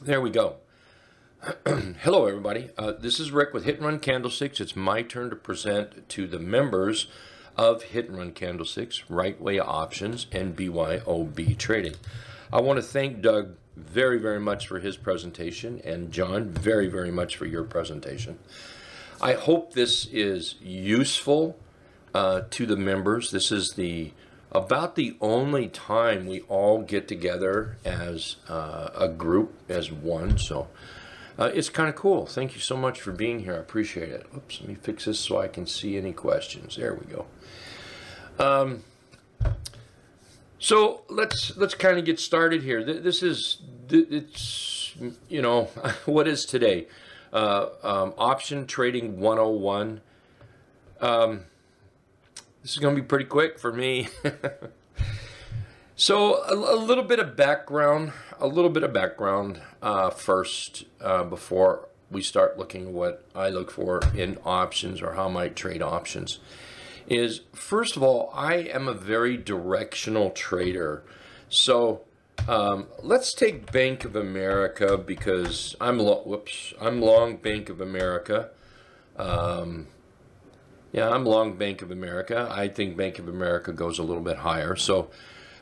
There we go. Hello, everybody. This is Rick with Hit and Run Candlesticks. It's my turn to present to the members of Hit and Run Candlesticks, Right Way Options, and BYOB Trading. I want to thank Doug very, very much for his presentation, and John, very, very much for your presentation. I hope this is useful to the members. This is about the only time we all get together as a group, as one. So it's kind of cool. Thank you so much for being here. I appreciate it. Oops, let me fix this so I can see any questions. There we go. So let's kind of get started here. It's what is today? Option Trading 101. This is going to be pretty quick for me. So a little bit of background first before we start looking at what I look for in options or how I might trade options. Is first of all, I am a very directional trader. So let's take Bank of America because I'm long Bank of America. Yeah, I'm long Bank of America. I think Bank of America goes a little bit higher. So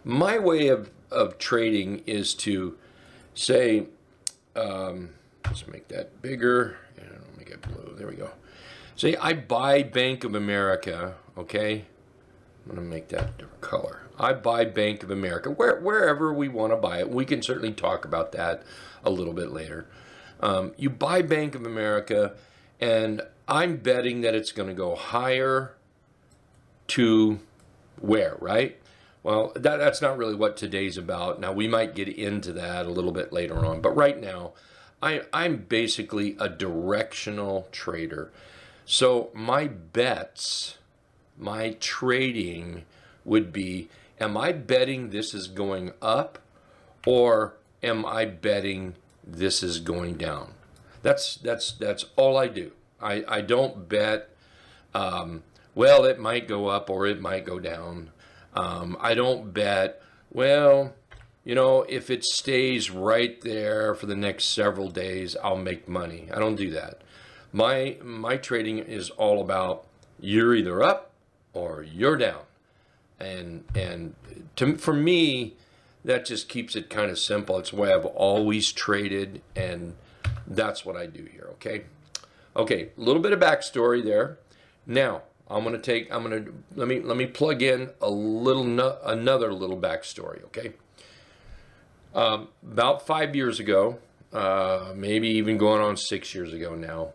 my way of trading is to say, let's make that bigger. And make it blue. There we go. Say I buy Bank of America, okay? I'm going to make that a different color. I buy Bank of America, wherever we want to buy it. We can certainly talk about that a little bit later. You buy Bank of America, and I'm betting that it's going to go higher to where, right? Well, that's not really what today's about. Now, we might get into that a little bit later on. But right now, I'm basically a directional trader. So my bets, my trading would be, am I betting this is going up or am I betting this is going down? That's all I do. I don't bet, well, it might go up or it might go down. I don't bet, well, if it stays right there for the next several days, I'll make money. I don't do that. My trading is all about you're either up or you're down. And for me, that just keeps it kind of simple. It's the way I've always traded, and that's what I do here, okay? Okay, a little bit of backstory there. Now, let me plug in another little backstory, okay? About 5 years ago, maybe even going on 6 years ago now,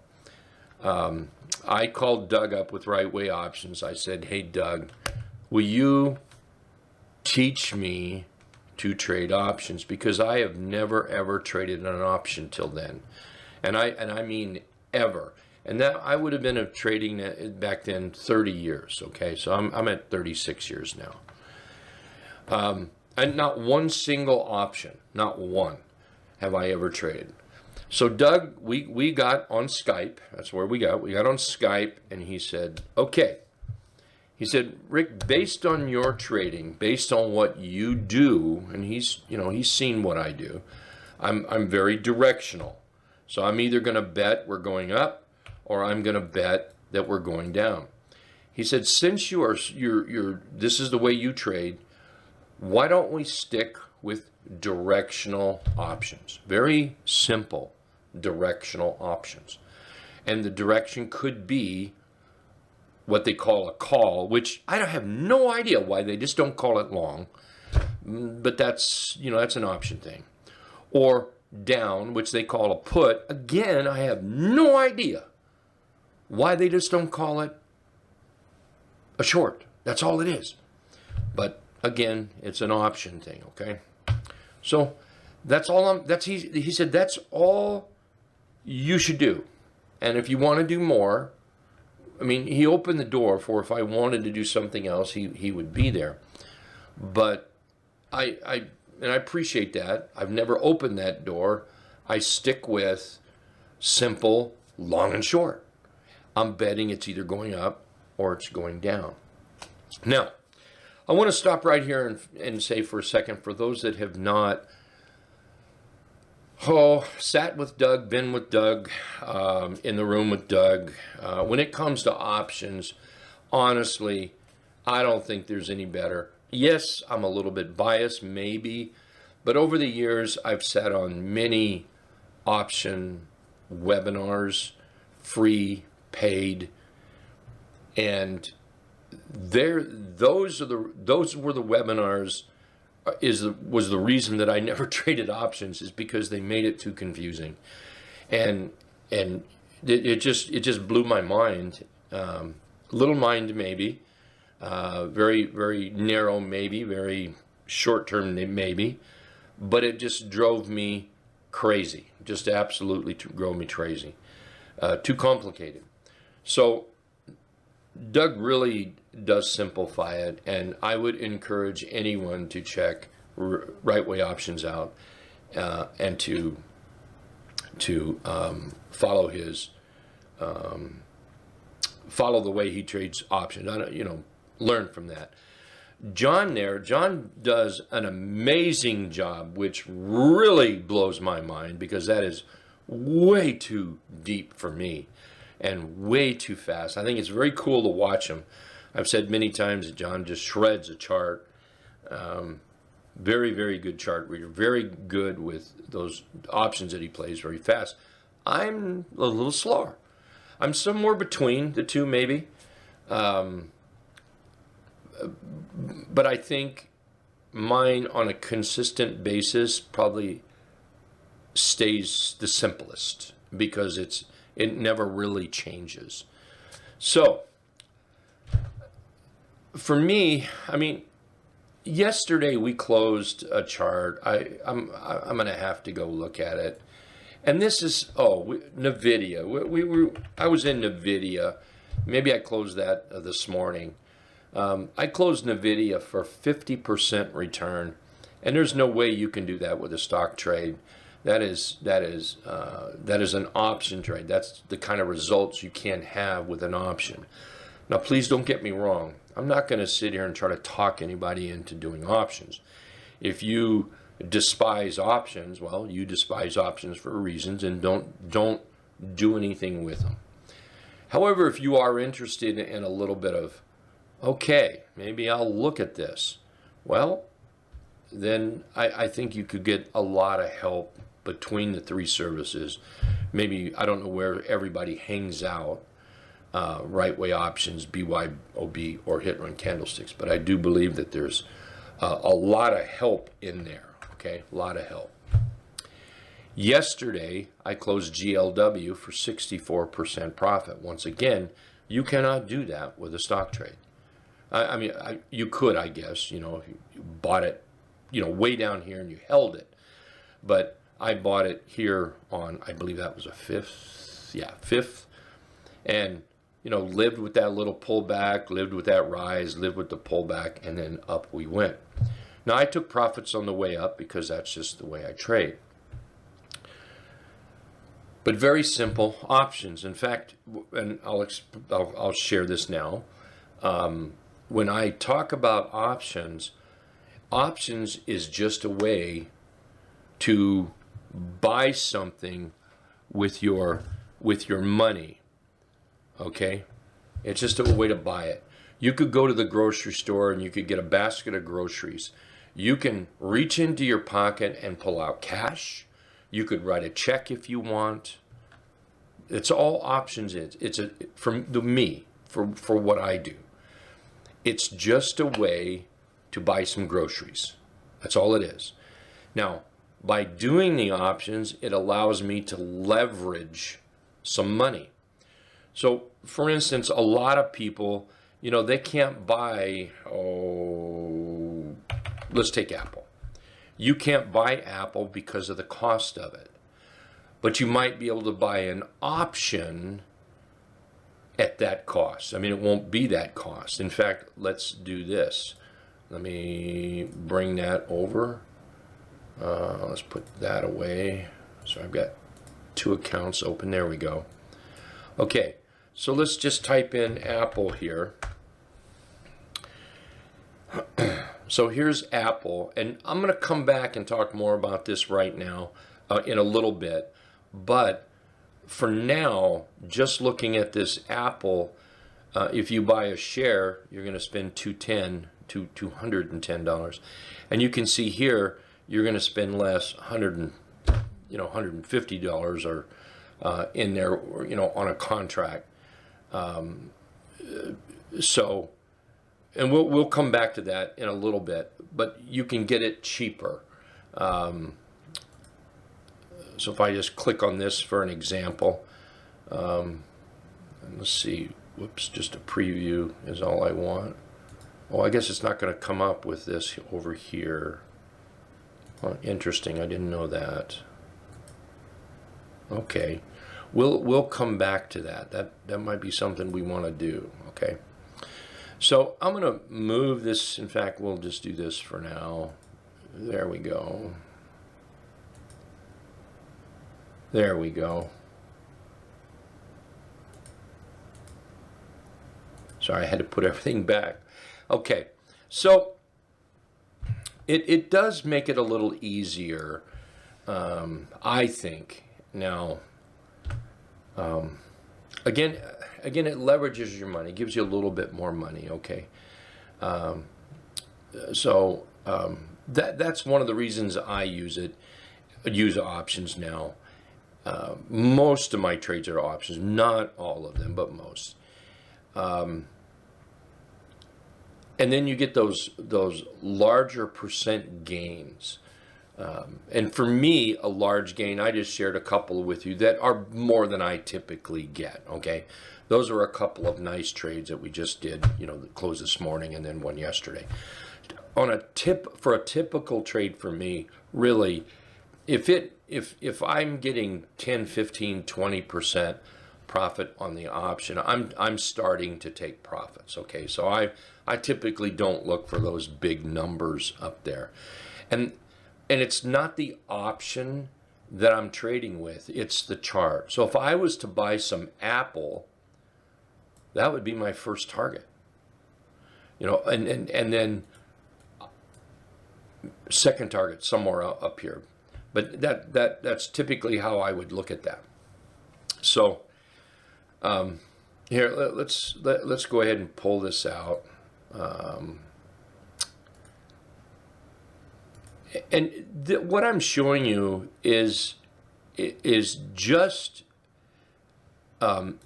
I called Doug up with Right Way Options. I said, hey, Doug, will you teach me to trade options? Because I have never, ever traded an option till then. And I mean ever. And that I would have been trading back then 30 years, okay? So I'm at 36 years now. And not one single option, not one, have I ever traded. So Doug, we got on Skype. That's where we got on Skype, and he said, okay. He said, Rick, based on your trading, based on what you do, and he's seen what I do, I'm very directional. So I'm either going to bet we're going up or I'm going to bet that we're going down. He said, since this is the way you trade, why don't we stick with directional options? Very simple directional options. And the direction could be what they call a call, which I have no idea why they just don't call it long, but that's an option thing. Or down, which they call a put. Again, I have no idea why they just don't call it a short. That's all it is. But again, it's an option thing, okay? So that's all he said, that's all you should do. And if you want to do more, I mean, he opened the door for if I wanted to do something else, he would be there. But I appreciate that. I've never opened that door. I stick with simple, long and short. I'm betting it's either going up or it's going down. Now, I want to stop right here and say for a second, for those that have not Oh, sat with Doug, been with Doug, in the room with Doug. When it comes to options, honestly, I don't think there's any better. Yes, I'm a little bit biased, maybe, but over the years, I've sat on many option webinars, free, paid, and those were the webinars. Was the reason that I never traded options, is because they made it too confusing, and it just blew my mind. Little mind maybe, very very narrow maybe, very short term maybe, but it just drove me crazy. Just absolutely drove me crazy. Too complicated. So Doug really does simplify it, and I would encourage anyone to check Right Way Options out, and to follow his follow the way he trades options. Learn from that. John does an amazing job, which really blows my mind because that is way too deep for me and way too fast. I think it's very cool to watch him. I've said many times that John just shreds a chart. Very, very good chart reader. Very good with those options that he plays very fast. I'm a little slower. I'm somewhere between the two, maybe. But I think mine on a consistent basis probably stays the simplest because it never really changes. So for me, I mean, yesterday we closed a chart. I'm gonna have to go look at it. And this is Nvidia. I was in Nvidia. Maybe I closed that this morning. I closed Nvidia for 50% return, and there's no way you can do that with a stock trade. That is an option trade. That's the kind of results you can have with an option. Now, please don't get me wrong. I'm not going to sit here and try to talk anybody into doing options. If you despise options, well, you despise options for reasons, and don't do anything with them. However, if you are interested in a little bit of, okay, maybe I'll look at this, well, then I think you could get a lot of help between the three services. Maybe, I don't know where everybody hangs out, Right Way Options, BYOB, or Hit Run Candlesticks, but I do believe that there's a lot of help in there, okay? A lot of help. Yesterday, I closed GLW for 64% profit. Once again, you cannot do that with a stock trade. I mean, you could, I guess, if you bought it, way down here and you held it. But I bought it here on, I believe that was a 5th. Yeah, 5th. And, lived with that little pullback, lived with that rise, lived with the pullback, and then up we went. Now, I took profits on the way up because that's just the way I trade. But very simple options. In fact, and I'll share this now. When I talk about options is just a way to buy something with your money. Okay? It's just a way to buy it. You could go to the grocery store and you could get a basket of groceries. You can reach into your pocket and pull out cash. You could write a check if you want. It's all options. For what I do. It's just a way to buy some groceries. That's all it is. Now, by doing the options, it allows me to leverage some money. So, for instance, a lot of people, they can't buy, let's take Apple. You can't buy Apple because of the cost of it. But you might be able to buy an option at that cost. I mean, it won't be that cost. In fact, let's do this. Let me bring that over. Let's put that away. So I've got 2 accounts open. There we go. Okay, so let's just type in Apple here. So here's Apple, and I'm going to come back and talk more about this right now. in a little bit. But for now, just looking at this Apple, if you buy a share, you're going to spend $210. And you can see here, you're going to spend less, $150 or in there, on a contract. So, and we'll come back to that in a little bit, but you can get it cheaper. So if I just click on this for an example, and let's see, whoops, just a preview is all I want. Oh, I guess it's not going to come up with this over here. Oh, interesting, I didn't know that. Okay, we'll come back to that. That might be something we want to do. Okay, so I'm going to move this. In fact, we'll just do this for now. There we go. There we go. Sorry, I had to put everything back. Okay, so it does make it a little easier, I think. Now, again, it leverages your money, gives you a little bit more money. Okay, so that's one of the reasons I use options now. Most of my trades are options, not all of them, but most. And then you get those larger percent gains. And for me, a large gain, I just shared a couple with you that are more than I typically get. Okay, those are a couple of nice trades that we just did. That closed this morning and then one yesterday. For a typical trade for me, really, if I'm getting 10, 15, 20% profit on the option, I'm starting to take profits. Okay, so I typically don't look for those big numbers up there, and it's not the option that I'm trading with, it's the chart. So if I was to buy some Apple, that would be my first target. And then second target somewhere up here. But that's typically how I would look at that. So here, let's go ahead and pull this out. What I'm showing you is just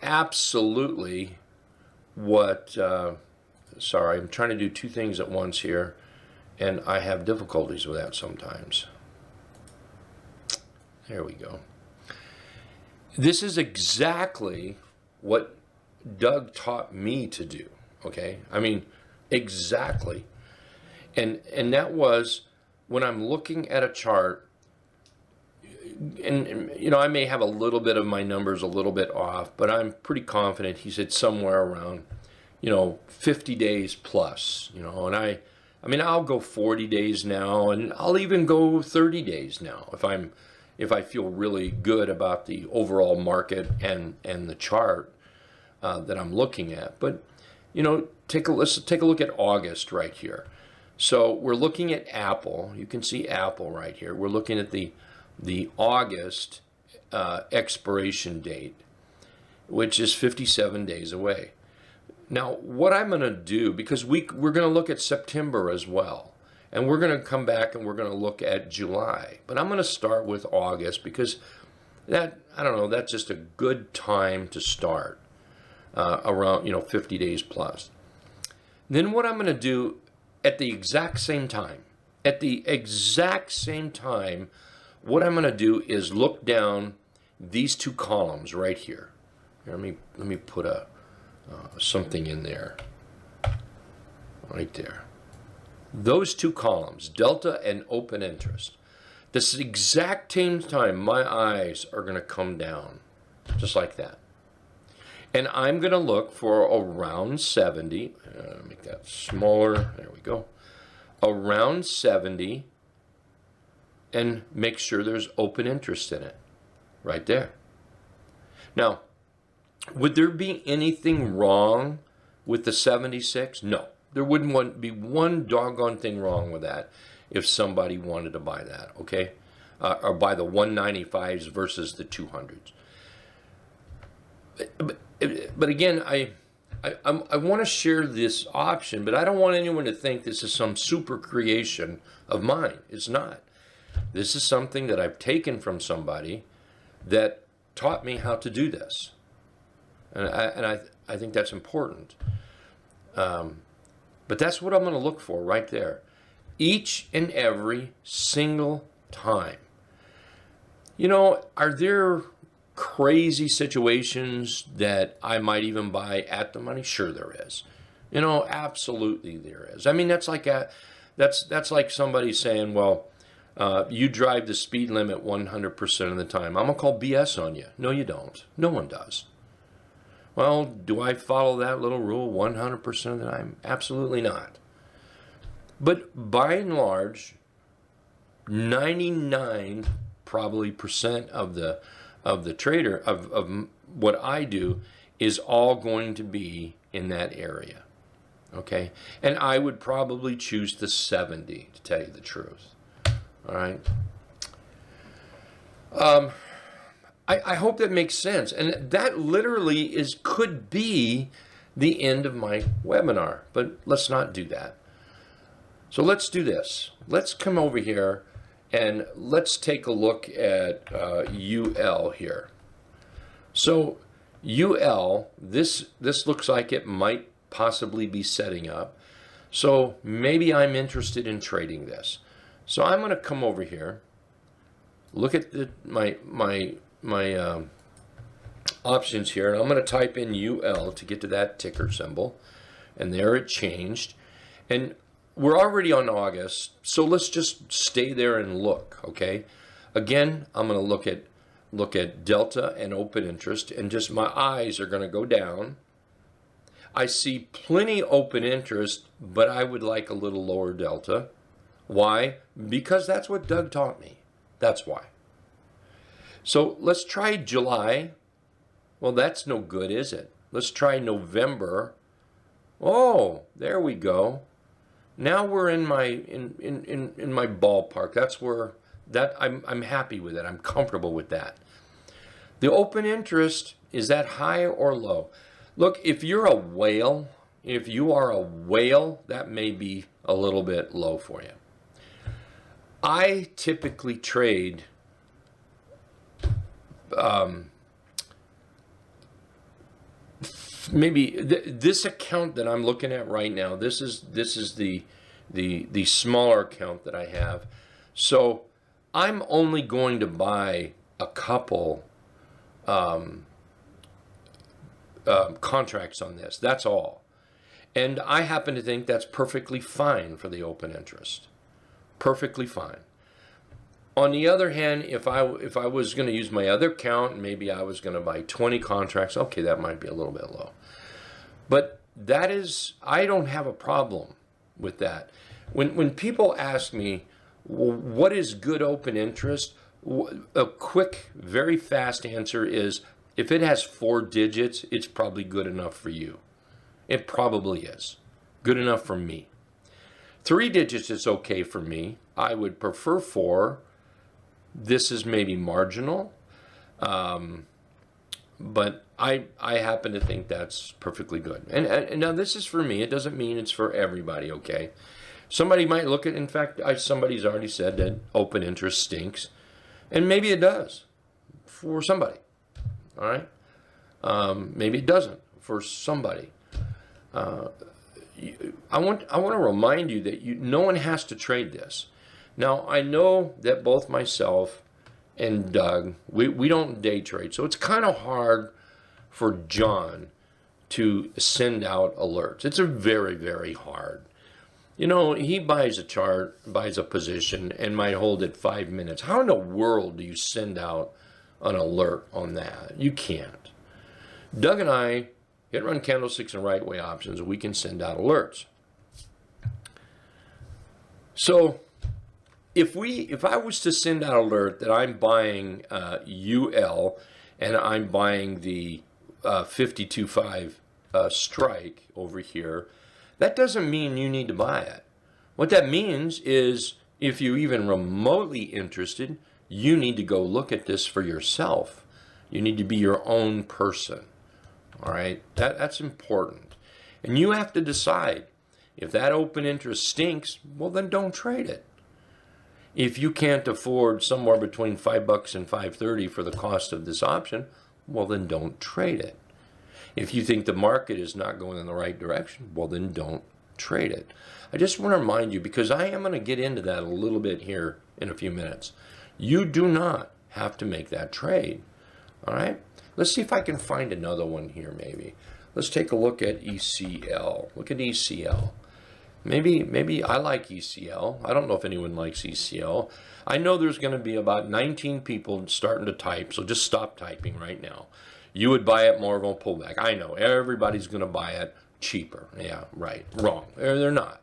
absolutely what. Sorry, I'm trying to do two things at once here, and I have difficulties with that sometimes. There we go. This is exactly what Doug taught me to do. Okay, I mean, exactly. And that was when I'm looking at a chart, and I may have a little bit of my numbers a little bit off, but I'm pretty confident he said somewhere around 50 days plus, and I mean, I'll go 40 days now, and I'll even go 30 days now if I feel really good about the overall market and the chart that I'm looking at. But let's take a look at August right here. So we're looking at Apple. You can see Apple right here. We're looking at the August expiration date, which is 57 days away. Now, what I'm going to do, because we're going to look at September as well, and we're going to come back and we're going to look at July. But I'm going to start with August because that's just a good time to start around 50 days plus. Then what I'm going to do at the exact same time, what I'm going to do is look down these two columns right here. Let me put something in there, right there. Those two columns, delta and open interest. This exact same time, my eyes are going to come down, just like that. And I'm going to look for around 70. Make that smaller. There we go. Around 70, and make sure there's open interest in it, right there. Now, would there be anything wrong with the 76? No, there wouldn't be one doggone thing wrong with that if somebody wanted to buy that, okay? or buy the 195s versus the 200s. But again, I want to share this option, but I don't want anyone to think this is some super creation of mine. It's not. This is something that I've taken from somebody that taught me how to do this. And I think that's important. But that's what I'm going to look for right there. Each and every single time. You know, are there crazy situations that I might even buy at the money? Sure there is. You know, absolutely there is. I mean, that's like like somebody saying, well, you drive the speed limit 100% of the time. I'm going to call BS on you. No, you don't. No one does. Well, do I follow that little rule 100% of the time? Absolutely not. But by and large, 99 probably percent of the trader of what I do is all going to be in that area. Okay? And I would probably choose the 70 to tell you the truth. All right? I hope that makes sense. And that literally could be the end of my webinar. But let's not do that. So let's do this. Let's come over here and let's take a look at UL here. So UL, this looks like it might possibly be setting up. So maybe I'm interested in trading this. So I'm going to come over here, look at my options here, and I'm going to type in UL to get to that ticker symbol, and there it changed. And we're already on August, so let's just stay there and look, okay? Again, I'm going to look at delta and open interest, and just my eyes are going to go down. I see plenty open interest, but I would like a little lower delta. Why? Because that's what Doug taught me. That's why. So let's try July. Well, that's no good, is it? Let's try November. Oh, there we go. Now we're in my in my ballpark. That's where I'm happy with it. I'm comfortable with that. The open interest, is that high or low? Look, if you're a whale, if you are a whale, that may be a little bit low for you. I typically trade maybe this account that I'm looking at right now. This is the smaller account that I have. So I'm only going to buy a couple contracts on this. That's all. And I happen to think that's perfectly fine for the open interest. Perfectly fine. On the other hand, if I was going to use my other account, maybe I was going to buy 20 contracts, okay, that might be a little bit low. But that is, I don't have a problem with that. When people ask me, well, what is good open interest? A quick, very fast answer is, if it has 4 digits, it's probably good enough for you. It probably is. Good enough for me. 3 digits is okay for me. I would prefer 4. This is maybe marginal, but I happen to think that's perfectly good. And now this is for me. It doesn't mean it's for everybody, okay? Somebody might look at, in fact, somebody's already said that open interest stinks, and maybe it does for somebody, all right? Maybe it doesn't for somebody. I want to remind you that no one has to trade this. Now, I know that both myself and Doug, we don't day trade, so it's kind of hard for John to send out alerts. It's very, very hard. You know, he buys a chart, buys a position, and might hold it 5 minutes. How in the world do you send out an alert on that? You can't. Doug and I, Hit Run Candlesticks and Right Way Options, we can send out alerts. So if I was to send out an alert that I'm buying UL and I'm buying the 52.5 strike over here, that doesn't mean you need to buy it. What that means is, if you're even remotely interested, You need to go look at this for yourself. You need to be your own person. All right, that's important. And you have to decide if that open interest stinks, well, then don't trade it. If you can't afford somewhere between $5 and $5.30 for the cost of this option, well, then don't trade it. If you think the market is not going in the right direction, well, then don't trade it. I just want to remind you, because I am going to get into that a little bit here in a few minutes. You do not have to make that trade. All right? Let's see if I can find another one here maybe. Let's take a look at ECL. Look at ECL. Maybe I like ECL. I don't know if anyone likes ECL. I know there's going to be about 19 people starting to type, so just stop typing right now. You would buy it more of a pullback. I know everybody's going to buy it cheaper. Yeah, right. Wrong. They're not.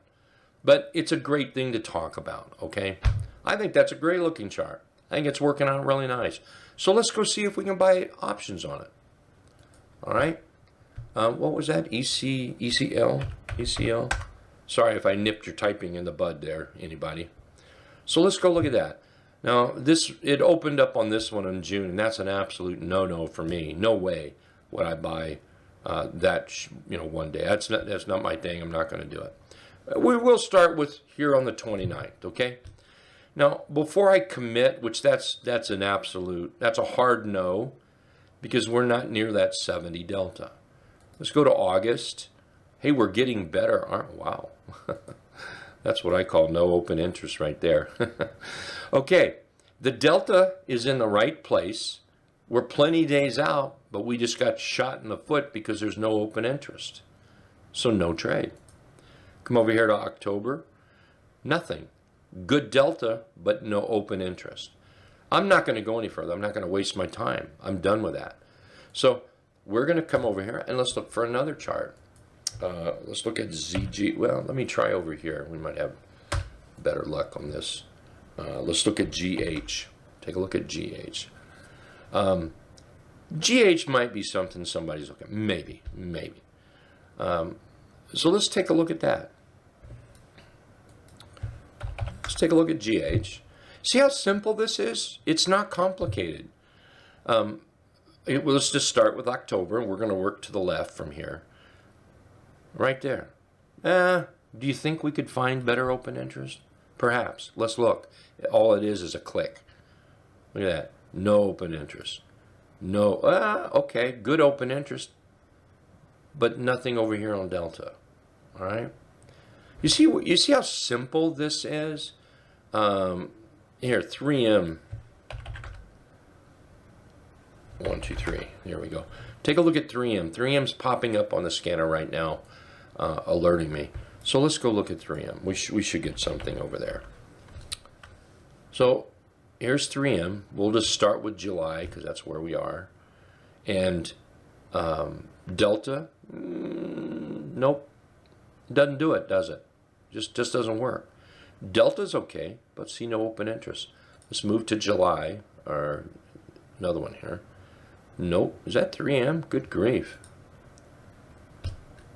But it's a great thing to talk about, okay? I think that's a great looking chart. I think it's working out really nice. So let's go see if we can buy options on it. All right? What was that? ECL? ECL? Sorry if I nipped your typing in the bud there, anybody. So let's go look at that. Now, it opened up on this one in June, and that's an absolute no-no for me. No way would I buy that one day. That's not my thing. I'm not going to do it. We will start with here on the 29th, okay? Now, before I commit, which that's a hard no, because we're not near that 70 delta. Let's go to August. Hey, we're getting better, aren't we? Wow. That's what I call no open interest right there. Okay, the delta is in the right place. We're plenty days out, but we just got shot in the foot because there's no open interest. So no trade. Come over here to October. Nothing. Good delta, but no open interest. I'm not going to go any further. I'm not going to waste my time. I'm done with that. So we're going to come over here and let's look for another chart. Let's look at ZG. Well, let me try over here. We might have better luck on this. Let's look at GH. Take a look at GH. GH might be something somebody's looking at. Maybe. So let's take a look at that. Let's take a look at GH. See how simple this is? It's not complicated. Let's just start with October, and we're going to work to the left from here. Right there. Do you think we could find better open interest? Perhaps. Let's look. All it is a click. Look at that. No open interest. No. Okay. Good open interest, but nothing over here on delta. All right. You see how simple this is? Here, 3M. 1, 2, 3. There we go. Take a look at 3M. 3M's popping up on the scanner right now, alerting me. So let's go look at 3M. We should get something over there. So here's 3M. We'll just start with July because that's where we are. And Delta, nope. Doesn't do it, does it? Just doesn't work. Delta's okay, but see no open interest. Let's move to July, or another one here. Nope. Is that 3M? Good grief.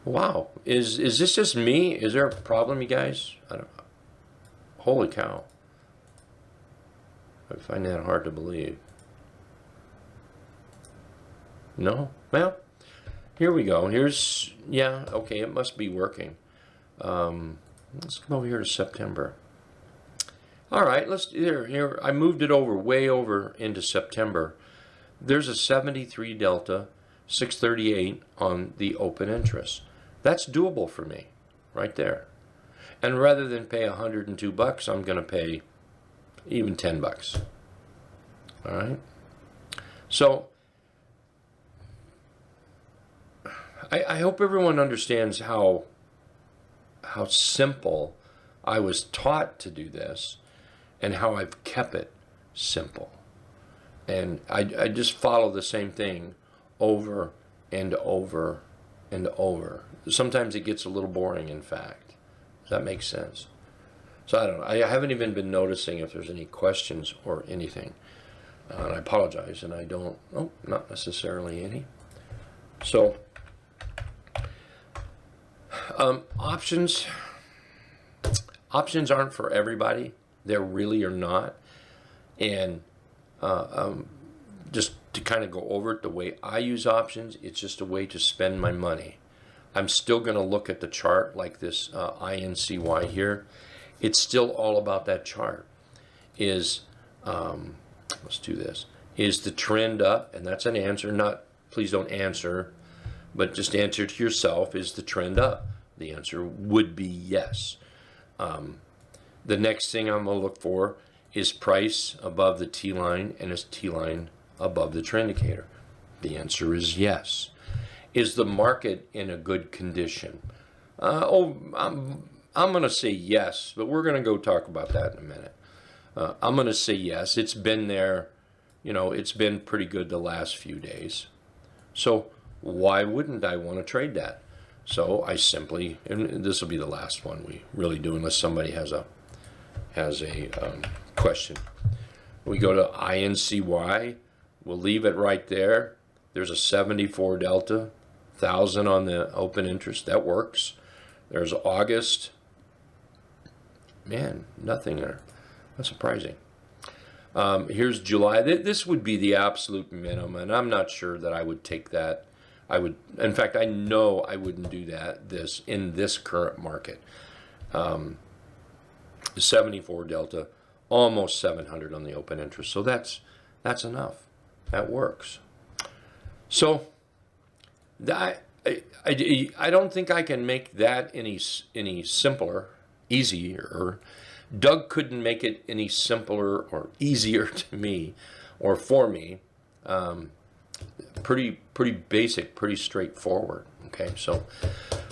Wow. Is this just me? Is there a problem, you guys? I don't know. Holy cow. I find that hard to believe. No? Well, here we go. Yeah, okay, it must be working. Let's come over here to September. All right, here. I moved it way over into September. There's a 73 delta, 638 on the open interest. That's doable for me, right there. And rather than pay $102, I'm going to pay even $10. All right. So I hope everyone understands how simple I was taught to do this and how I've kept it simple. And I just follow the same thing over and over and over. Sometimes it gets a little boring, in fact. Does that make sense? So I don't know. I haven't even been noticing if there's any questions or anything. And I apologize, and I don't, not necessarily any. So, options aren't for everybody. They really are not. And just to kind of go over it, the way I use options, it's just a way to spend my money. I'm still going to look at the chart like this INCY here. It's still all about that chart. Let's do this. Is the trend up? And that's an answer. Not, please don't answer, but just answer to yourself. Is the trend up? The answer would be yes. The next thing I'm going to look for is price above the T line, and is T line above the trend indicator? The answer is yes. Is the market in a good condition? I'm going to say yes, but we're going to go talk about that in a minute. I'm going to say yes. It's been there, it's been pretty good the last few days. So why wouldn't I want to trade that? So I simply, and this will be the last one we really do, unless somebody has a question. We go to INCY. We'll leave it right there. There's a 74 delta, 1,000 on the open interest. That works. There's August. Man, nothing there. That's surprising. Here's July. This would be the absolute minimum, and I'm not sure that I would take that. In fact, I know I wouldn't do this in this current market. 74 delta, almost 700 on the open interest. So that's enough. That works. So I don't think I can make that any simpler, easier. Doug couldn't make it any simpler or easier to me or for me. Pretty basic, pretty straightforward. Okay, so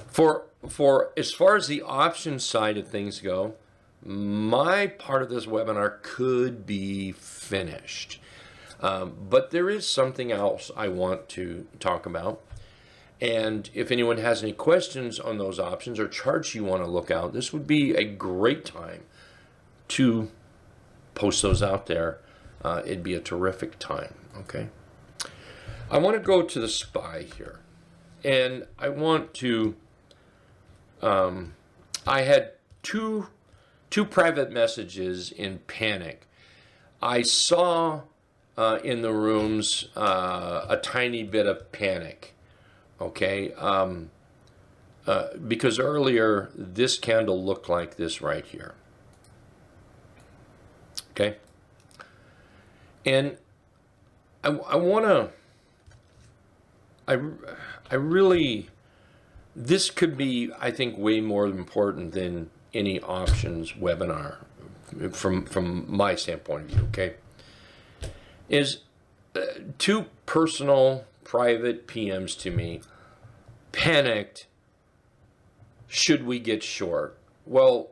for as far as the option side of things go, my part of this webinar could be finished. But there is something else I want to talk about. And if anyone has any questions on those options or charts you want to look out, this would be a great time to post those out there. It'd be a terrific time, okay? I want to go to the SPY here. And I want to, I had two private messages in panic. I saw in the rooms a tiny bit of panic, okay? Because earlier this candle looked like this right here, okay? And I want to, I really, this could be, I think, way more important than any options webinar from my standpoint of view, okay? Is two personal private PMs to me panicked, should we get short? Well,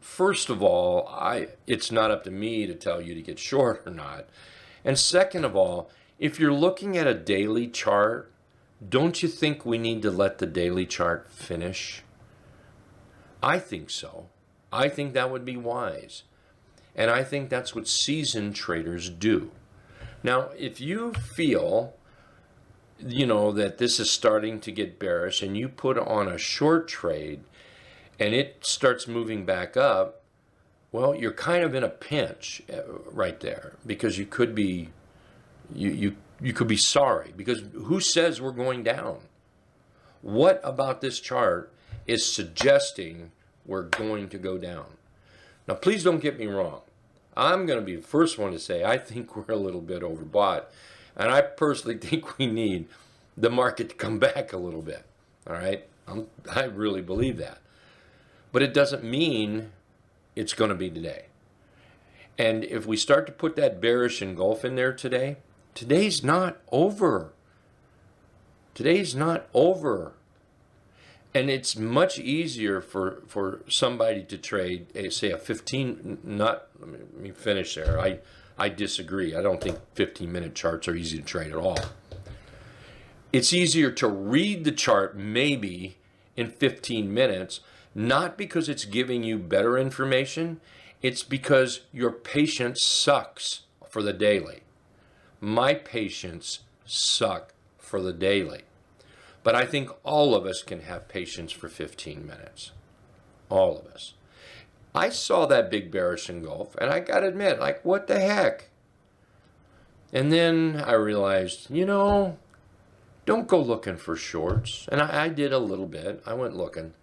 first of all, it's not up to me to tell you to get short or not. And second of all, if you're looking at a daily chart, don't you think we need to let the daily chart finish? I think so. I think that would be wise. And I think that's what seasoned traders do. Now, if you feel, that this is starting to get bearish and you put on a short trade and it starts moving back up, well, you're kind of in a pinch right there, because you could be, you could be sorry, because who says we're going down? What about this chart is suggesting we're going to go down? Now, please don't get me wrong. I'm going to be the first one to say I think we're a little bit overbought, and I personally think we need the market to come back a little bit. All right, I really believe that, but it doesn't mean it's going to be today. And if we start to put that bearish engulf in there today, today's not over. Today's not over. And it's much easier for somebody to trade, say, a 15, let me finish there. I disagree. I don't think 15-minute charts are easy to trade at all. It's easier to read the chart maybe in 15 minutes, not because it's giving you better information. It's because your patience sucks for the daily. My patience suck for the daily. But I think all of us can have patience for 15 minutes. All of us. I saw that big bearish engulf, and I got to admit, like, what the heck? And then I realized, don't go looking for shorts. And I did a little bit. I went looking.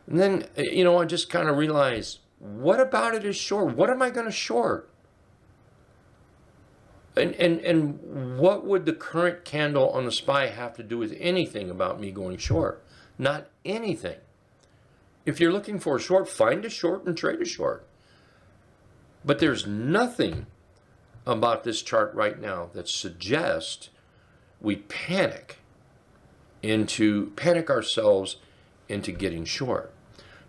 And then, I just kind of realized, what about it is short? What am I going to short? And what would the current candle on the SPY have to do with anything about me going short? Not anything. If you're looking for a short, find a short and trade a short. But there's nothing about this chart right now that suggests we panic ourselves into getting short.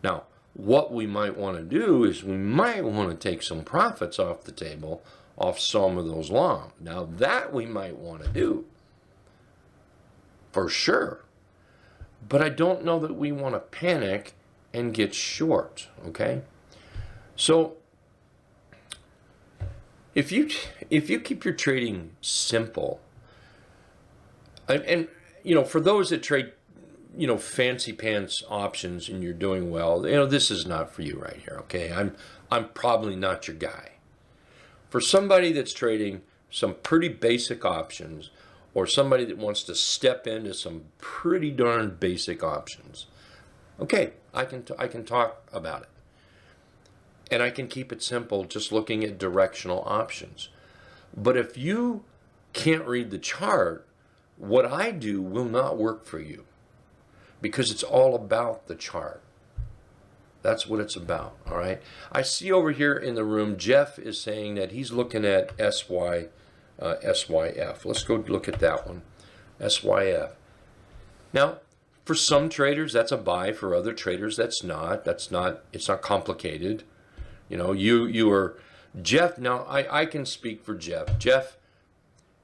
Now, what we might want to do is we might want to take some profits off the table off some of those long. Now, that we might want to do for sure. But I don't know that we want to panic and get short, okay? So if you keep your trading simple, and for those that trade fancy pants options and you're doing well, this is not for you right here, okay? I'm probably not your guy. For somebody that's trading some pretty basic options, or somebody that wants to step into some pretty darn basic options, okay, I can talk about it. And I can keep it simple just looking at directional options. But if you can't read the chart, what I do will not work for you, because it's all about the chart. That's what it's about, all right? I see over here in the room, Jeff is saying that he's looking at SYF. Let's go look at that one, SYF. Now, for some traders, that's a buy. For other traders, it's not complicated. You are Jeff. Now, I can speak for Jeff.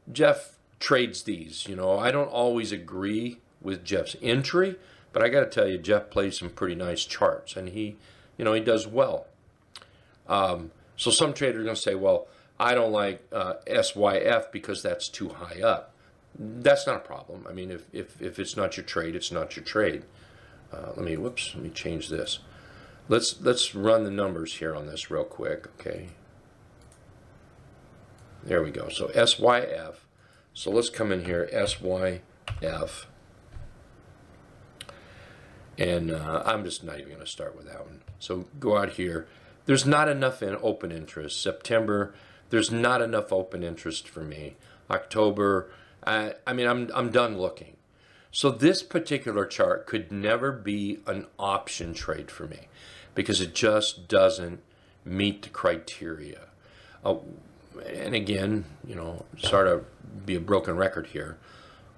Jeff trades these. I don't always agree with Jeff's entry, but I got to tell you, Jeff plays some pretty nice charts, and he does well. So some traders are going to say, well, I don't like SYF because that's too high up. That's not a problem. I mean, if it's not your trade, it's not your trade. Let me change this. Let's run the numbers here on this real quick, okay? There we go. So SYF. So let's come in here, SYF. And I'm just not even going to start with that one. So go out here. There's not enough in open interest. September, there's not enough open interest for me. October, I'm done looking. So this particular chart could never be an option trade for me because it just doesn't meet the criteria. And again, sort of be a broken record here.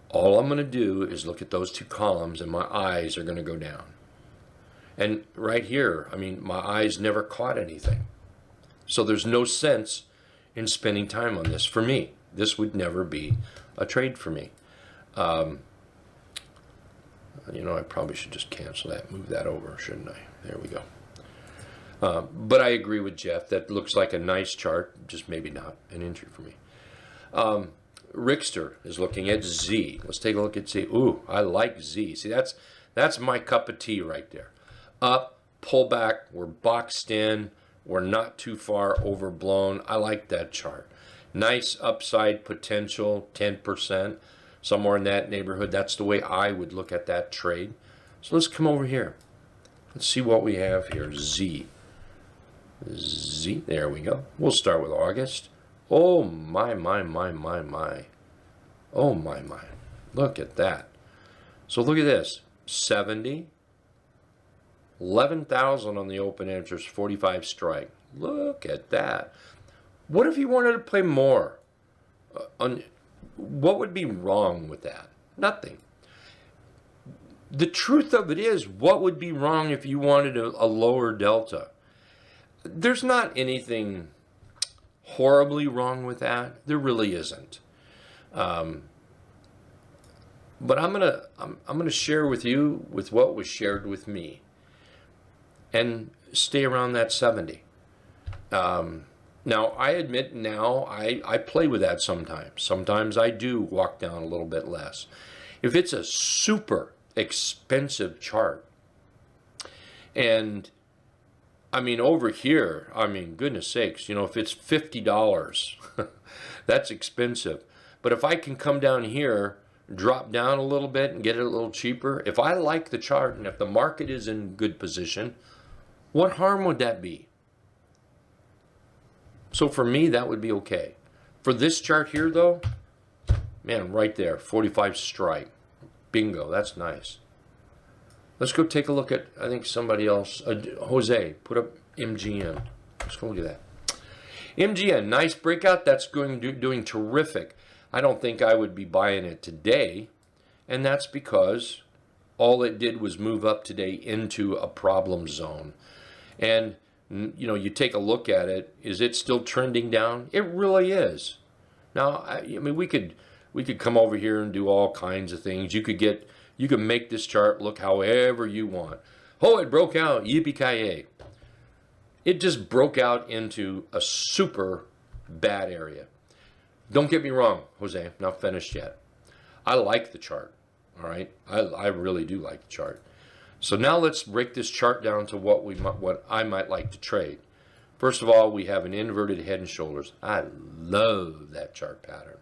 All I'm going to do is look at those two columns and my eyes are going to go down. And right here, my eyes never caught anything. So there's no sense in spending time on this. For me, this would never be a trade for me. I probably should just cancel that, move that over, shouldn't I? There we go. But I agree with Jeff. That looks like a nice chart, just maybe not an entry for me. Rickster is looking at Z. Let's take a look at Z. Ooh, I like Z. See, that's my cup of tea right there. Up, pull back, we're boxed in, we're not too far overblown. I like that chart. Nice upside potential, 10%, somewhere in that neighborhood. That's the way I would look at that trade. So let's come over here. Let's see what we have here. Z, there we go. We'll start with August. Oh, my. Oh, my. Look at that. So look at this. 70, 11,000 on the open interest, 45 strike. Look at that. What if you wanted to play more? What would be wrong with that? Nothing. The truth of it is, what would be wrong if you wanted a lower delta? There's not anything horribly wrong with that. There really isn't. But I'm gonna share with you with what was shared with me, and stay around that 70. Now I admit I play with that sometimes. Sometimes I do walk down a little bit less. If it's a super expensive chart, and over here, goodness sakes, if it's $50, That's expensive. But if I can come down here, drop down a little bit and get it a little cheaper, if I like the chart and if the market is in good position, what harm would that be? So for me, that would be okay. For this chart here, though, man, right there, 45 strike. Bingo, that's nice. Let's go take a look at, I think somebody else, Jose, put up MGM. Let's go look at that. MGM, nice breakout. That's doing terrific. I don't think I would be buying it today, and that's because all it did was move up today into a problem zone. And you know, you take a look at it, is it still trending down? It really is. Now, I mean, we could come over here and do all kinds of things. You could make this chart look however you want. Oh, it broke out, yippee-ki-yay. It just broke out into a super bad area. Don't get me wrong, Jose, I'm not finished yet. I like the chart, all right? I really do like the chart. So now let's break this chart down to what I might like to trade. First of all, we have an inverted head and shoulders. I love that chart pattern.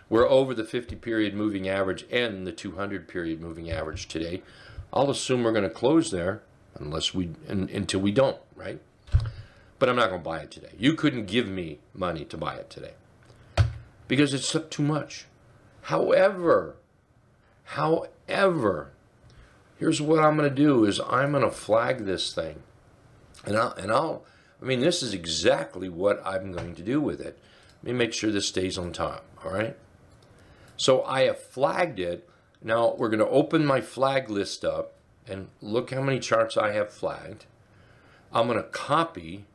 We're over the 50 period moving average and the 200 period moving average today. I'll assume we're going to close there until we don't, right? But I'm not going to buy it today. You couldn't give me money to buy it today because it's up too much. However, here's what I'm going to do is I'm going to flag this thing. I mean, this is exactly what I'm going to do with it. Let me make sure this stays on top, all right? So I have flagged it. Now we're going to open my flag list up and look how many charts I have flagged. I'm going to copy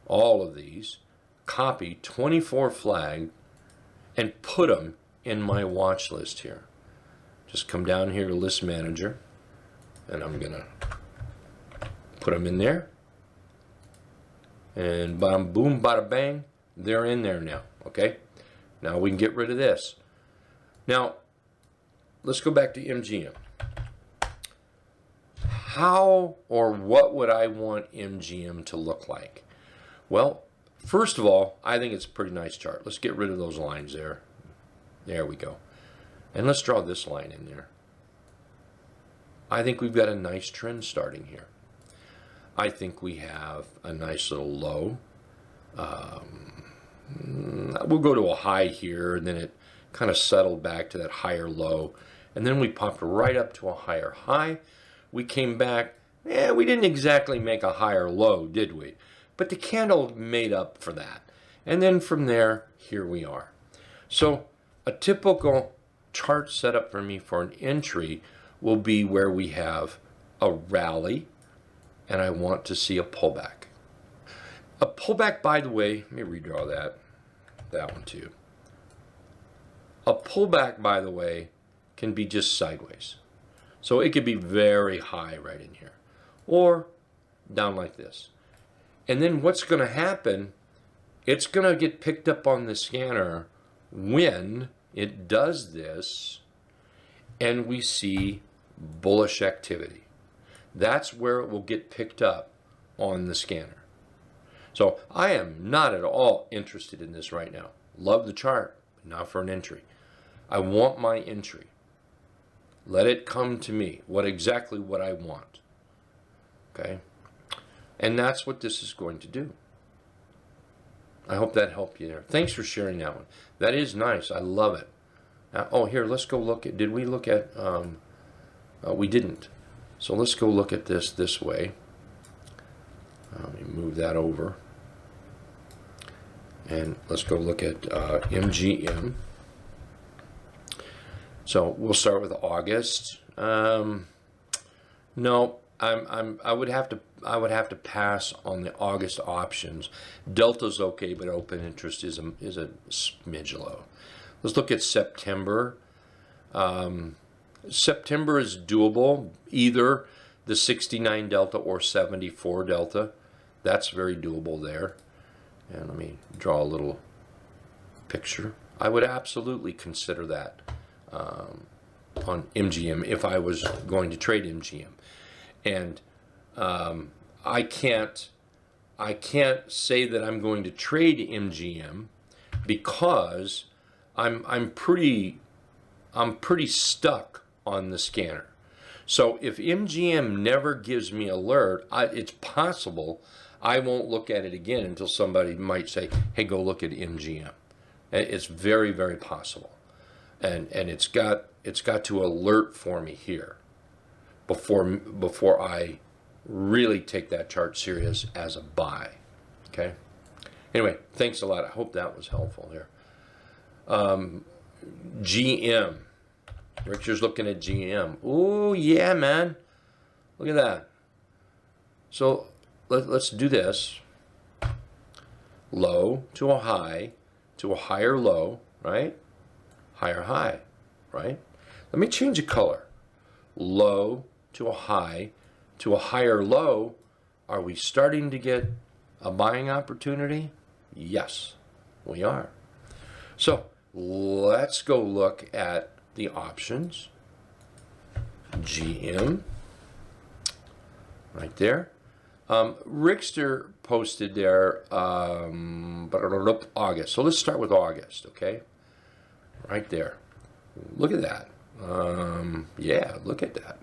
all of these, copy 24 flagged, and put them in my watch list here. Just come down here to List Manager, and I'm going to put them in there. And bam, boom, bada, bang, they're in there now, okay? Now we can get rid of this. Now, let's go back to MGM. How or what would I want MGM to look like? Well, first of all, I think it's a pretty nice chart. Let's get rid of those lines there. There we go. And let's draw this line in there. I think we've got a nice trend starting here. I think we have a nice little low. We'll go to a high here, and then it kind of settled back to that higher low. And then we popped right up to a higher high. We came back. We didn't exactly make a higher low, did we? But the candle made up for that. And then from there, here we are. So a typical chart setup for me for an entry will be where we have a rally, and I want to see a pullback. A pullback, by the way, let me redraw that one too. A pullback, by the way, can be just sideways. So it could be very high right in here, or down like this. And then what's going to happen, it's going to get picked up on the scanner when it does this, and we see bullish activity. That's where it will get picked up on the scanner. So I am not at all interested in this right now. Love the chart, but not for an entry. I want my entry. Let it come to me, exactly what I want. Okay? And that's what this is going to do. I hope that helped you there. Thanks for sharing that one. That is nice. I love it. Now, here, let's go look at, did we look at, we didn't. So let's go look at this way. Let me move that over. And let's go look at MGM. So we'll start with August. No, I would have to pass on the August options. Delta's okay, but open interest is a smidge low. Let's look at September. September is doable, either the 69 delta or 74 delta. That's very doable there. And let me draw a little picture. I would absolutely consider that on MGM if I was going to trade MGM. And I can't say that I'm going to trade MGM because I'm pretty stuck on the scanner. So if MGM never gives me alert, it's possible I won't look at it again until somebody might say, hey, go look at MGM. It's very, very possible. And it's got to alert for me here before I really take that chart serious as a buy. Okay? Anyway, thanks a lot. I hope that was helpful there. GM. Richard's looking at GM. Oh, yeah, man. Look at that. So let's do this. Low to a high to a higher low, right? Higher high, right? Let me change the color. Low to a high to a higher low. Are we starting to get a buying opportunity? Yes, we are. So let's go look at the options. GM, right there. Rickster posted there August. So let's start with August, okay? Right there. Look at that. Yeah, look at that.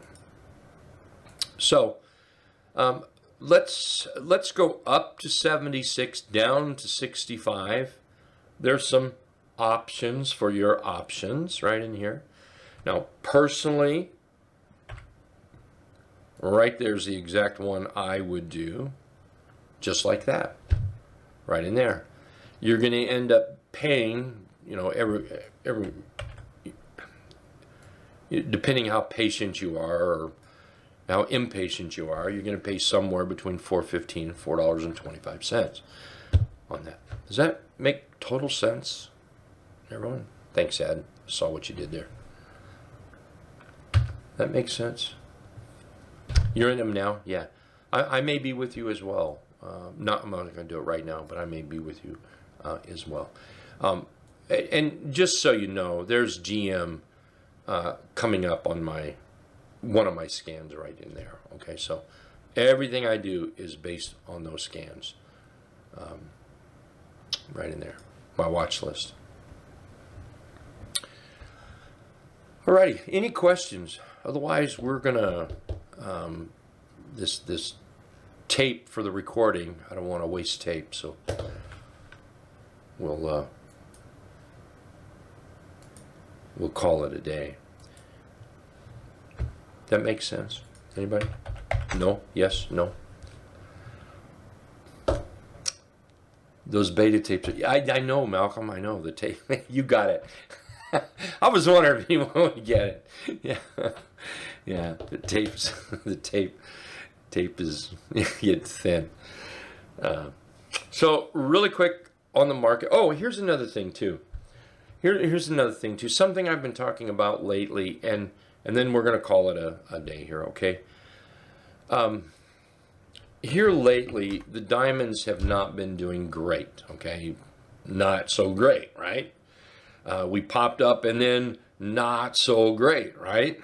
So let's go up to 76, down to 65. There's some options for your options right in here. Now, personally, right there's the exact one I would do, just like that, right in there. You're going to end up paying, you know, every depending how patient you are or how impatient you are, you're going to pay somewhere between $4.15 and $4.25 on that. Does that make total sense, everyone? Thanks, Ed. Saw what you did there. That makes sense. You're in them now? Yeah. I may be with you as well. I'm not going to do it right now, but I may be with you as well. And just so you know, there's GM coming up on one of my scans right in there. Okay, so everything I do is based on those scans right in there, my watch list. Alrighty, any questions? Otherwise, we're gonna this tape for the recording. I don't want to waste tape, so we'll call it a day. That makes sense. Anybody? No? Yes? No? Those beta tapes. I know, Malcolm. I know the tape. You got it. I was wondering if you would get it. Yeah, yeah. The tape is getting thin. So really quick on the market. Oh, here's another thing too. Here's another thing too. Something I've been talking about lately, and then we're going to call it a day here, okay? Here lately, the diamonds have not been doing great, okay? Not so great, right? We popped up and then not so great, right?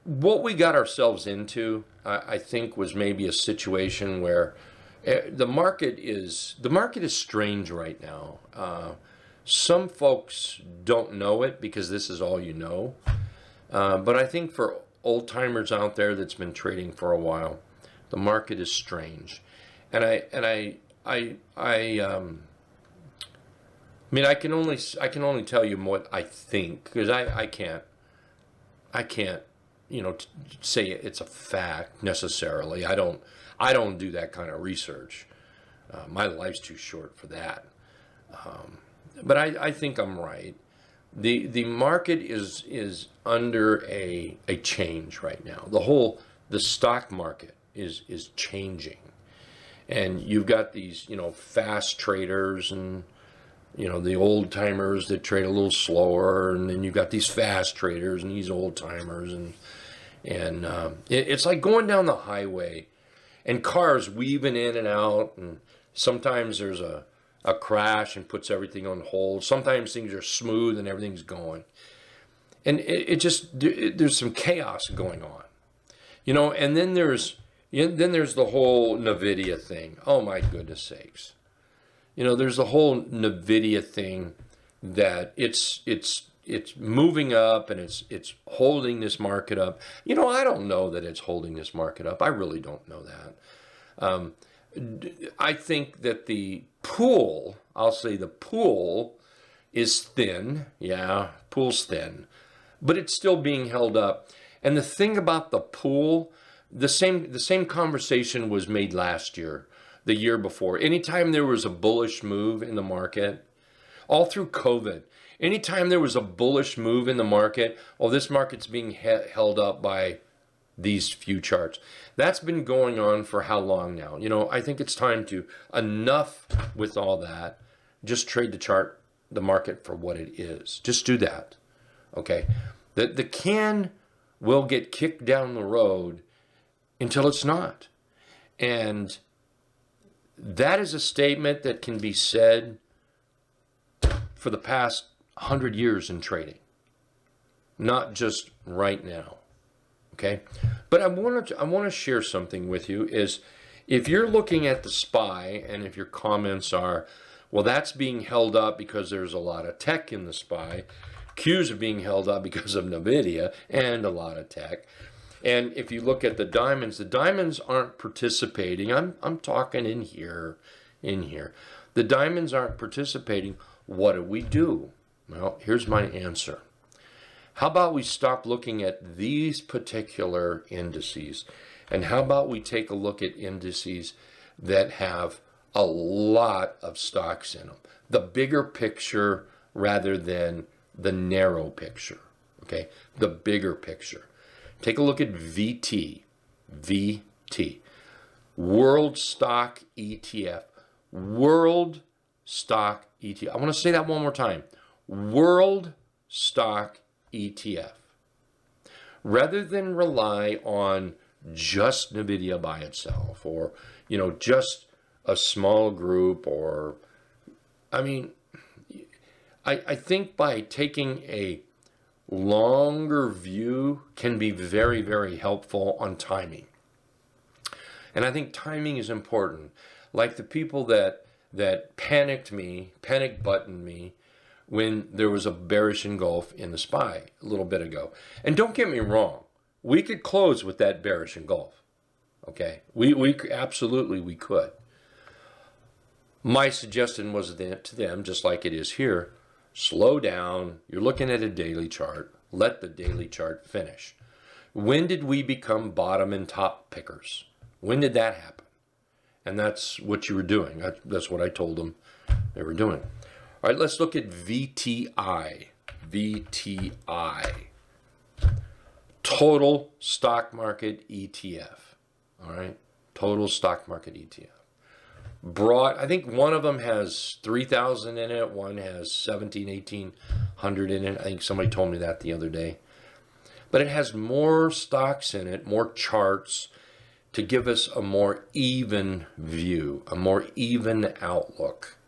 What we got ourselves into, I think, was maybe a situation where the market is strange right now. Some folks don't know it because this is all you know. But I think for old timers out there that's been trading for a while, the market is strange. And I mean, I can only tell you what I think, because I can't, you know, say it's a fact necessarily. I don't do that kind of research. My life's too short for that. But I think I'm right. The market is under a change right now. The stock market is changing, and you've got these, you know, fast traders and, you know, the old timers that trade a little slower, and then you've got these fast traders and these old timers, and it's like going down the highway, and cars weaving in and out, and sometimes there's a crash and puts everything on hold. Sometimes things are smooth and everything's going, and there's some chaos going on, you know. And then there's the whole NVIDIA thing. Oh my goodness sakes. there's the whole NVIDIA thing that it's moving up and it's holding this market up. I don't know that it's holding this market up. I really don't know that. I think that the pool, I'll say the pool is thin. Yeah, pool's thin, but it's still being held up. And the thing about the pool, the same conversation was made last year, the year before. Anytime there was a bullish move in the market, all through COVID, anytime there was a bullish move in the market, this market's being held up by these few charts. That's been going on for how long now? I think it's time to, enough with all that. Just trade the market for what it is. Just do that. Okay. The can will get kicked down the road until it's not. And that is a statement that can be said for the past 100 years in trading, not just right now. Okay, but I want to share something with you. Is if you're looking at the SPY and if your comments are, well, that's being held up because there's a lot of tech in the SPY. Qs are being held up because of NVIDIA and a lot of tech. And if you look at the diamonds aren't participating. I'm talking in here. The diamonds aren't participating. What do we do? Well, here's my answer. How about we stop looking at these particular indices, and how about we take a look at indices that have a lot of stocks in them? The bigger picture rather than the narrow picture, okay? The bigger picture. Take a look at VT, World Stock ETF, World Stock ETF. I want to say that one more time. World Stock ETF. Rather than rely on just NVIDIA by itself, or just a small group, or I think by taking a longer view can be very, very helpful on timing. And I think timing is important. Like the people that panic buttoned me when there was a bearish engulf in the SPY a little bit ago. And don't get me wrong, we could close with that bearish engulf. Okay, we absolutely we could. My suggestion was to them, just like it is here, slow down. You're looking at a daily chart. Let the daily chart finish. When did we become bottom and top pickers? When did that happen? And that's what you were doing. That's what I told them they were doing. All right, let's look at VTI. VTI. Total Stock Market ETF. All right, Total Stock Market ETF. Broad, I think one of them has 3,000 in it. One has 1,800 in it. I think somebody told me that the other day. But it has more stocks in it, more charts, to give us a more even view, a more even outlook.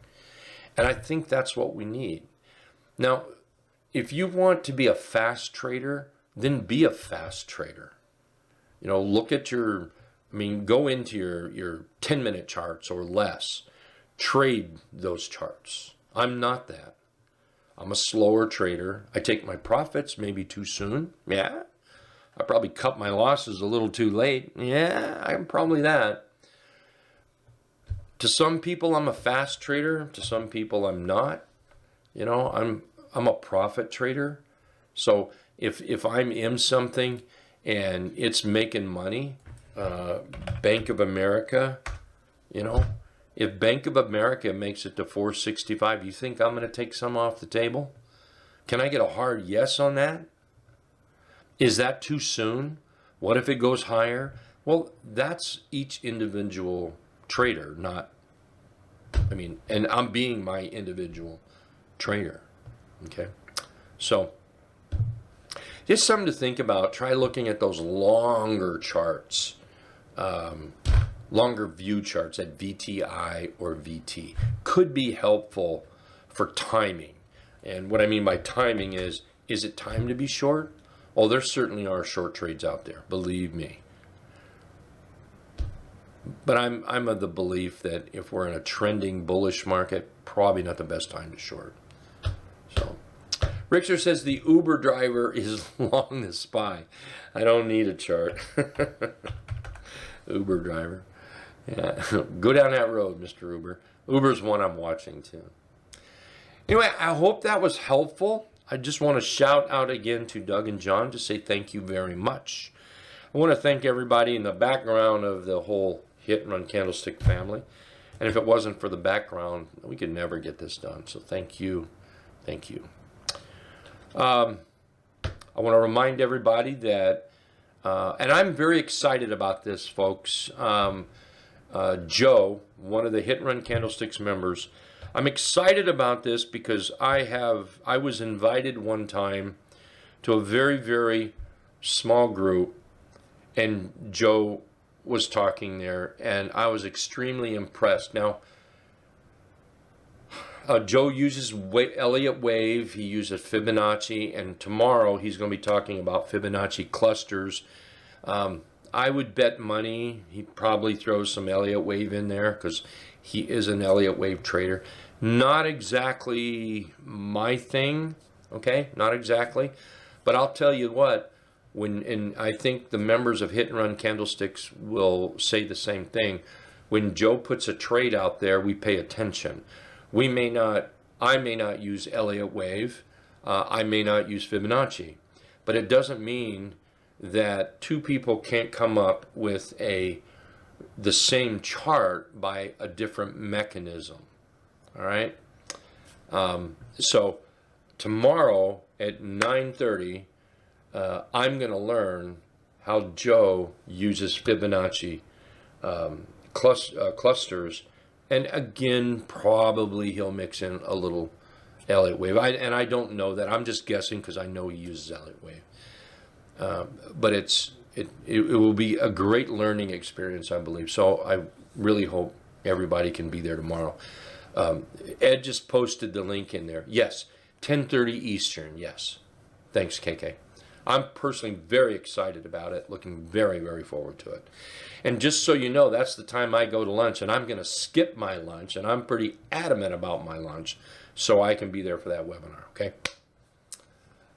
And I think that's what we need. Now, if you want to be a fast trader, then be a fast trader. Look at go into your 10-minute charts or less. Trade those charts. I'm not that. I'm a slower trader. I take my profits maybe too soon. Yeah. I probably cut my losses a little too late. Yeah, I'm probably that. To some people, I'm a fast trader. To some people, I'm not. I'm a profit trader. So if I'm in something and it's making money, Bank of America, if Bank of America makes it to 465, you think I'm going to take some off the table? Can I get a hard yes on that? Is that too soon? What if it goes higher? Well, that's each individual trader, and I'm being my individual trader. Okay. So just something to think about. Try looking at those longer charts, longer view charts at VTI or VT. Could be helpful for timing. And what I mean by timing is it time to be short? Oh, there certainly are short trades out there, believe me. But I'm of the belief that if we're in a trending bullish market, probably not the best time to short. So, Richter says the Uber driver is long the SPY. I don't need a chart. Uber driver. Yeah. Go down that road, Mr. Uber. Uber's one I'm watching too. Anyway, I hope that was helpful. I just want to shout out again to Doug and John to say thank you very much. I want to thank everybody in the background of the whole Hit and Run Candlestick family. And if it wasn't for the background, we could never get this done. So thank you. Thank you. I want to remind everybody that, and I'm very excited about this, folks. Joe, one of the Hit and Run Candlesticks members, I'm excited about this because I was invited one time to a very, very small group, and Joe was talking there, and I was extremely impressed. Now, Joe uses Elliott Wave, he uses Fibonacci, and tomorrow he's going to be talking about Fibonacci clusters. I would bet money he probably throws some Elliott Wave in there because he is an Elliott Wave trader. Not exactly my thing, okay? Not exactly. But I'll tell you what, and I think the members of Hit and Run Candlesticks will say the same thing. When Joe puts a trade out there, we pay attention. I may not use Elliott Wave. I may not use Fibonacci. But it doesn't mean that two people can't come up with the same chart by a different mechanism. All right? So tomorrow at 9:30, I'm going to learn how Joe uses Fibonacci clusters. And again, probably he'll mix in a little Elliott Wave. I don't know that. I'm just guessing because I know he uses Elliott Wave. But it will be a great learning experience, I believe. So I really hope everybody can be there tomorrow. Ed just posted the link in there. Yes, 10:30 Eastern. Yes. Thanks, KK. I'm personally very excited about it, looking very, very forward to it. And just so you know, that's the time I go to lunch, and I'm going to skip my lunch, and I'm pretty adamant about my lunch, so I can be there for that webinar, okay?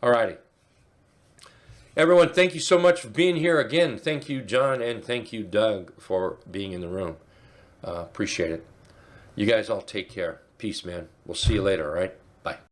All righty. Everyone, thank you so much for being here again. Thank you, John, and thank you, Doug, for being in the room. Appreciate it. You guys all take care. Peace, man. We'll see you later, all right? Bye.